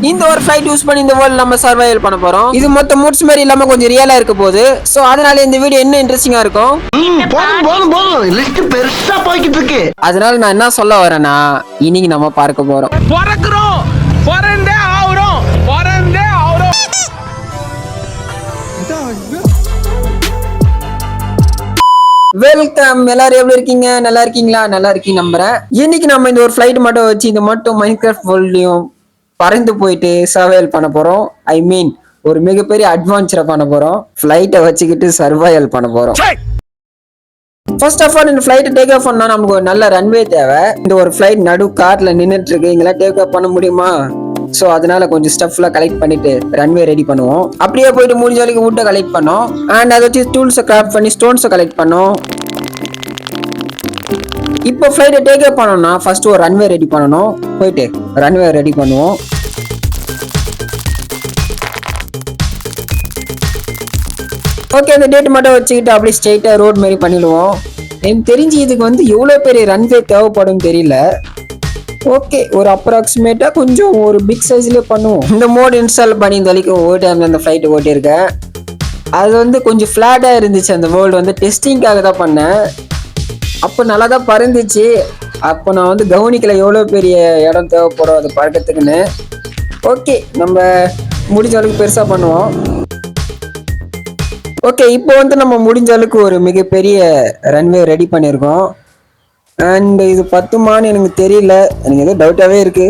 இந்த ஒரு flight use பண்ணி இந்த வேர்ல்ட் நம்ம சர்வைவல் பண்ண போறோம். இது மொத்த மூட்ஸ் மாதிரி இல்லாம கொஞ்சம் ரியலா இருக்க போகுது. சோ அதனால இந்த வீடியோ இன்னும் இன்ட்ரெஸ்டிங்கா இருக்கும். லிஸ்ட் பெருசா போய்கிட்டு இருக்கு. அதனால நான் என்ன சொல்ல வரேன்னா, இன்னைக்கு நம்ம பார்க்க போறோம். வெல்கம். எல்லாரும் எப்படி இருக்கீங்க? நல்லா இருக்கீங்களா? நல்லா இருக்கீங்க நம்புறேன். இன்னைக்கு நம்ம இந்த ஒரு ஃபிளைட் மட்டும் வச்சு இந்த மட்டும் மைன்கிராஃப்ட் வேர்ல்ட்லயும் பறந்து போயிட்டு சர்வைவல் பண்ண போறோம். ஐ மீன் ஒரு மிகப்பெரிய அட்வான்ச்சரை பண்ண போறோம். ஃபிளைட்டை வச்சுக்கிட்டு சர்வைவல் பண்ண போறோம். ஃபர்ஸ்ட் ஆஃப் ஆல் இந்த ஃபிளைட் டேக் ஆஃப் பண்ணா நமக்கு ஒரு நல்ல ரன்வே தேவை. இந்த ஒரு ஃபிளைட் நடு கார்ல நின்றுட்டு இருக்கு. இங்கெல்லாம் டேக் ஆஃப் பண்ண முடியுமா? சோ அதனால கொஞ்சம் ஸ்டஃப்லாம் கலெக்ட் பண்ணிட்டு ரன்வே ரெடி பண்ணுவோம். அப்படியே போயிட்டு முடிஞ்ச வரைக்கும் வுட்டை கலெக்ட் பண்ணோம். அண்ட் அதை வச்சு டூல்ஸை கிராஃப்ட் பண்ணி ஸ்டோன்ஸை கலெக்ட் பண்ணோம். இப்போ ஃபிளைட்டை டேக் ஆஃப் பண்ணோம்னா ஃபர்ஸ்ட் ஒரு ரன்வே ரெடி பண்ணணும். போயிட்டு ரன்வே ரெடி பண்ணுவோம். ஓகே, அந்த டேட் மட்டும் வச்சுக்கிட்டு அப்படியே ஸ்ட்ரெயிட்டா ரோட் மாதிரி பண்ணிடுவோம். எனக்கு தெரிஞ்சு இதுக்கு வந்து எவ்வளோ பெரிய ரன்வே தேவைப்படும் தெரியல. ஓகே, ஒரு அப்ராக்சிமேட்டா கொஞ்சம் ஒரு பிக் சைஸ்ல பண்ணுவோம். இந்த மோட் இன்ஸ்டால் பண்ணி இந்த வரைக்கும் ஒரு டைம்ல அந்த ஃபிளைட் ஓட்டியிருக்கேன். அது வந்து கொஞ்சம் ஃபிளாட்டா இருந்துச்சு. அந்த வேர்ல்டு வந்து டெஸ்டிங்காக தான் பண்ணேன். அப்போ நல்லா தான் பறந்துச்சு. அப்போ நான் வந்து கவனிக்கல எவ்வளோ பெரிய இடம் தேவைப்படும் அது பறக்கிறதுக்குன்னு. ஓகே, நம்ம முடிஞ்ச அளவுக்கு பெருசா பண்ணுவோம். ஓகே, இப்போ வந்து நம்ம முடிஞ்ச அளவுக்கு ஒரு மிகப்பெரிய ரன்வே ரெடி பண்ணியிருக்கோம். அண்ட் இது பத்துமான்னு எனக்கு தெரியல, எனக்கு ஏதோ டவுட்டாகவே இருக்கு.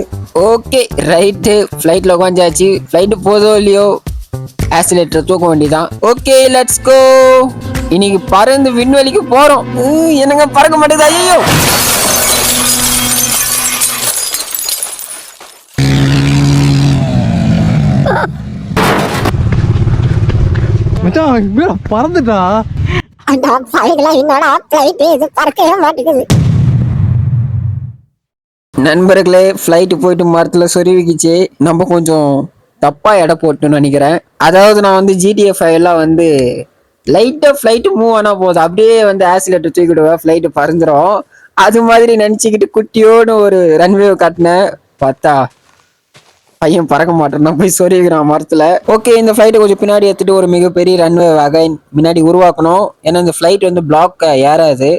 ஓகே ரைட்டு, ஃப்ளைட்டில் உட்காந்தாச்சு. ஃப்ளைட்டு போதோ இல்லையோ ஆக்சிலேட்டர் தூக்க வேண்டியதான். Okay let's go. இன்னைக்கு பறந்து விண்வெளிக்கு போகிறோம். என்னங்க பறக்க மாட்டேங்குது? ஐயோ, பறந்துட்டா. நண்பர்களே, ஃப்ளைட்டு போயிட்டு மரத்தில் சொருவிக்கிச்சு. நம்ம கொஞ்சம் தப்பா எடை போட்டுன்னு நினைக்கிறேன். அதாவது நான் வந்து GTA 5 எல்லாம் வந்து லைட்டா ஃப்ளைட்டு மூவ் ஆனா போதும் அப்படியே வந்து ஆக்சிலேட்டர் தூக்கிடுவேன், ஃப்ளைட்டு பறந்துடும். அது மாதிரி நினைச்சுக்கிட்டு குட்டியோன்னு ஒரு ரன்வே காட்டினேன். பார்த்தா பையன் பறக்க மாட்டேன்னா போய் சொருவிக்கிறான் மரத்துல. ஓகே, இந்த ஃபிளைட்டை கொஞ்சம் பின்னாடி எடுத்துட்டு ஒரு மிகப்பெரிய ரன்வே அகைன் முன்னாடி உருவாக்கணும். ஏன்னா இந்த ஃபிளைட் வந்து பிளாக் ஏறாது.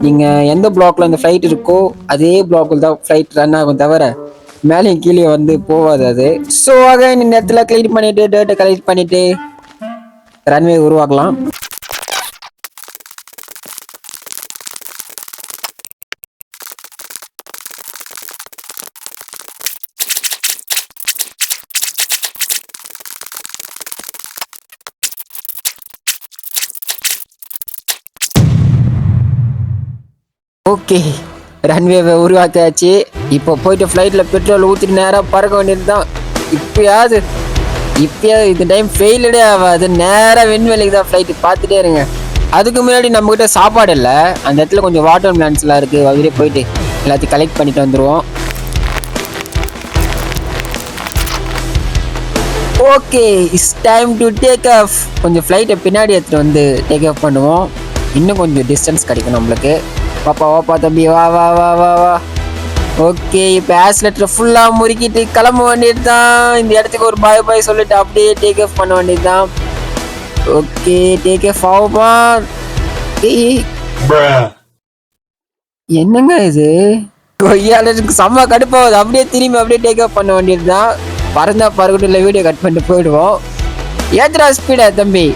நீங்க எந்த பிளாக்ல இந்த ஃபிளைட் இருக்கோ அதே பிளாக்ல தான் ஃபிளைட் ரன் ஆகும், தவிர மேலேயும் கீழே வந்து போகாது அது. ஸோ அகைன் இந்த இடத்துல கிளீன் பண்ணிட்டு டேட்டை கலெக்ட் பண்ணிட்டு ரன்வே உருவாக்கலாம். ஓகே, ரன்வேவை உருவாக்கியாச்சு. இப்போ போயிட்டு ஃப்ளைட்டில் பெட்ரோல் ஊற்றிட்டு நேராக பறக்க வேண்டியது தான். இப்பயாவது இந்த டைம் ஃபெயிலடே ஆகாது. நேராக விண்வெளிக்கு தான் ஃப்ளைட்டு. பார்த்துட்டே இருங்க. அதுக்கு முன்னாடி நம்மக்கிட்ட சாப்பாடு இல்லை. அந்த இடத்துல கொஞ்சம் வாட்டர் பிளான்ஸ்லாம் இருக்குது. அப்படியே போயிட்டு எல்லாத்தையும் கலெக்ட் பண்ணிட்டு வந்துடுவோம். Okay, it's time to take off. கொஞ்சம் ஃப்ளைட்டை பின்னாடி எடுத்துகிட்டு வந்து டேக் ஆஃப் பண்ணுவோம். இன்னும் கொஞ்சம் டிஸ்டன்ஸ் கிடைக்கும் நம்மளுக்கு. வாப்பா தம்பி, வா வா வா வா வா. ஓகே, இப்போ ஆக்சிலேட்டர் ஃபுல்லாக முறுக்கிட்டு கிளம்ப வேண்டியது தான். இந்த இடத்துக்கு ஒரு பாய் பாய் சொல்லிட்டு அப்படியே டேக் ஆஃப் பண்ண வேண்டியது தான். ஓகே, டேக் ஆஃப் ஆகுமா? என்னங்க இது? கொய்யாளுக்கு செம்ம கடுப்பாகுது. அப்படியே திரும்பி அப்படியே டேக் ஆஃப் பண்ண வேண்டியது தான். பறந்தா பறக்கட்டும், இல்லை வீடியோ கட் பண்ணிட்டு போயிடுவோம். ஏத்துறா ஸ்பீடா தம்பி,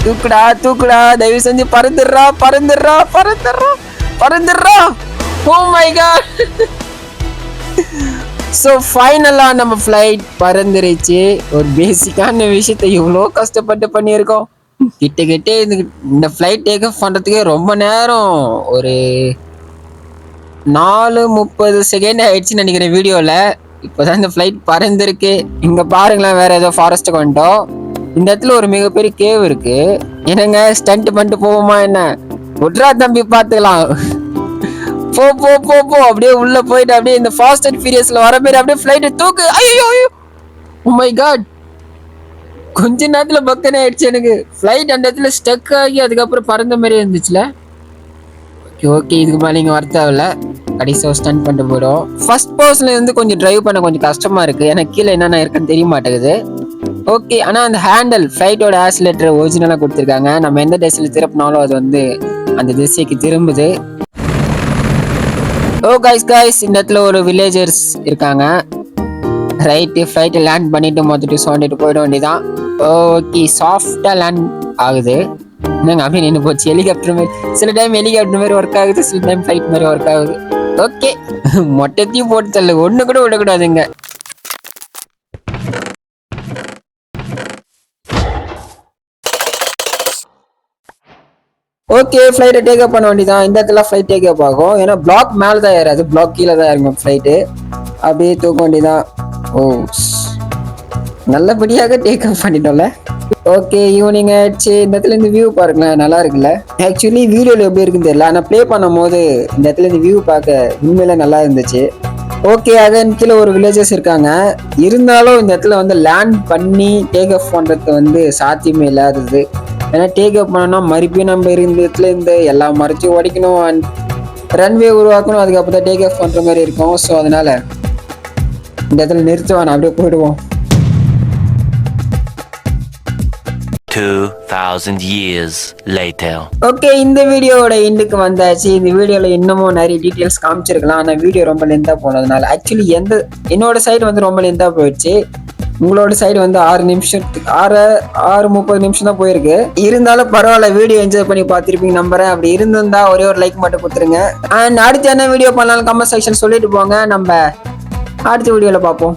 தூக்குடா, தயவு செஞ்சு பறந்துடுறா. Oh my God. ஸோ ஃபைனலாக நம்ம ஃப்ளைட் பறந்துருச்சு. ஒரு பேசிக்கான விஷயத்த இவ்வளோ கஷ்டப்பட்டு பண்ணியிருக்கோம். கிட்ட இந்த ஃப்ளைட் டேக் ஆஃப் பண்ணுறதுக்கே ரொம்ப நேரம், ஒரு 4:30 செகண்ட் ஆயிடுச்சுன்னு நினைக்கிறேன் வீடியோவில். இப்போதான் இந்த ஃப்ளைட் பறந்துருக்கு. இங்கே பாருங்களேன், வேற ஏதோ ஃபாரஸ்ட்டுக்கு வந்துட்டோம். இந்த இடத்துல ஒரு மிகப்பெரிய கேவ் இருக்கு. என்னங்க ஸ்டண்ட் பண்ணிட்டு போவோமா என்ன? விட்றா தம்பி, பார்த்துக்கலாம். போ போ போ போ. அப்படியே உள்ள போயிட்டு அப்படியே இந்த ஃபாஸ்ட் அண்ட் ஃபியூரியஸ்ல வர மாதிரி அப்படியே ஃப்ளைட்டை தூக்கு. ஐயோ, ஓ மை காட். கொஞ்ச நேரத்துல பக்கனே ஆயிடுச்சு எனக்கு. ஃப்ளைட் அந்த இடத்துல ஸ்டக் ஆகி அதுக்கப்புறம் பறந்த மாதிரி இருந்துச்சுல. ஓகே, இதுக்கு மேலே இங்கே வர தேவையில்ல. கடைசியாக ஸ்டன் பண்ணிட்டு போயிடும். ஃபர்ஸ்ட் பர்சன்ல இருந்து கொஞ்சம் டிரைவ் பண்ண கொஞ்சம் கஷ்டமா இருக்கு, எனக்கு கீழே என்னென்ன இருக்குன்னு தெரிய மாட்டேங்குது. ஓகே, ஆனால் அந்த ஹேண்டில் ஃப்ளைட்டோட ஆக்சிலேட்டர் ஒரிஜினலாக கொடுத்துருக்காங்க. நம்ம எந்த திசையில் திருப்பினாலும் அது வந்து அந்த திசைக்கு திரும்புது. ஓ கைஸ் இந்த இடத்துல ஒரு வில்லேஜர்ஸ் இருக்காங்க. ரைட்டு, ஃப்ளைட்டை லேண்ட் பண்ணிட்டு மொத்தட்டு சோண்டிட்டு போயிட வேண்டியதான். ஓகே, சாஃப்டாக லேண்ட் ஆகுது. என்னங்க அப்படியே நின்று போச்சு. ஹெலிகாப்டர் மாதிரி சில டைம் ஹெலிகாப்டர் மாதிரி ஒர்க் ஆகுது, சில டைம் ஃப்ளைட் மாதிரி ஒர்க் ஆகுது. ஓகே, மொட்டத்தையும் போட்டு தள்ளு, ஒன்று கூட விடக்கூடாதுங்க. ஓகே, ஃப்ளைட்டை டேக் அப் பண்ண வேண்டியதான். இந்த இடத்துல ஃப்ளைட் டேக் அப் ஆகும், ஏன்னா பிளாக் மேலே தான் ஏறாது, பிளாக் கீழே தான் இறங்கும் ஃப்ளைட்டு. அப்படியே தூக்க வேண்டியதான். ஓ, நல்லபடியாக டேக் அப் பண்ணிட்டோம்ல. ஓகே, ஈவினிங் ஆயிடுச்சு. இந்த இடத்துல இந்த வியூ பாருங்களேன், நல்லா இருக்குல்ல. ஆக்சுவலி வீடியோவில் எப்படி இருக்குன்னு தெரியல, ஆனால் ப்ளே பண்ணும் போது இந்த இடத்துல இந்த வியூ பார்க்க உண்மையில நல்லா இருந்துச்சு. ஓகே, அதன் கீழே ஒரு வில்லேஜஸ் இருக்காங்க. இருந்தாலும் இந்த இடத்துல வந்து லேண்ட் பண்ணி டேக் அப் பண்ணுறது வந்து சாத்தியமே இல்லாதது. ஏன்னா டேக் அப் பண்ணோம்னா மறுபடியும் நம்ம இருந்த இடத்துல இருந்து எல்லா மறைச்சும் உடைக்கணும், ரன்வே உருவாக்கணும், அதுக்கப்புறம் தான் டேக் ஆஃப் பண்ணுற மாதிரி இருக்கும். ஸோ அதனால இந்த இடத்துல நிறுத்துவான், அப்படியே போயிடுவோம். 2000 years later. ஓகே, இந்த வீடியோவோட எண்டுக்கு வந்தாச்சு. இந்த வீடியோவில் இன்னமும் நிறைய டீட்டெயில்ஸ் காமிச்சிருக்கலாம், ஆனால் வீடியோ ரொம்ப லென்த்தாக போனதுனால ஆக்சுவலி என்னோட சைடு வந்து ரொம்ப லென்த்தாக போயிடுச்சு. உங்களோட சைடு வந்து 6:30 நிமிஷம் தான் போயிருக்கு. இருந்தாலும் பரவாயில்ல, வீடியோ என்ஜாய் பண்ணி பார்த்துருப்பீங்க நம்புறேன். அப்படி இருந்திருந்தா ஒரே ஒரு லைக் மட்டும் கொடுத்துருங்க. அண்ட் அடுத்து என்ன வீடியோ பண்ணாலும் கமெண்ட் செக்ஷன் சொல்லிட்டு போங்க. நம்ம அடுத்த வீடியோவில் பார்ப்போம்.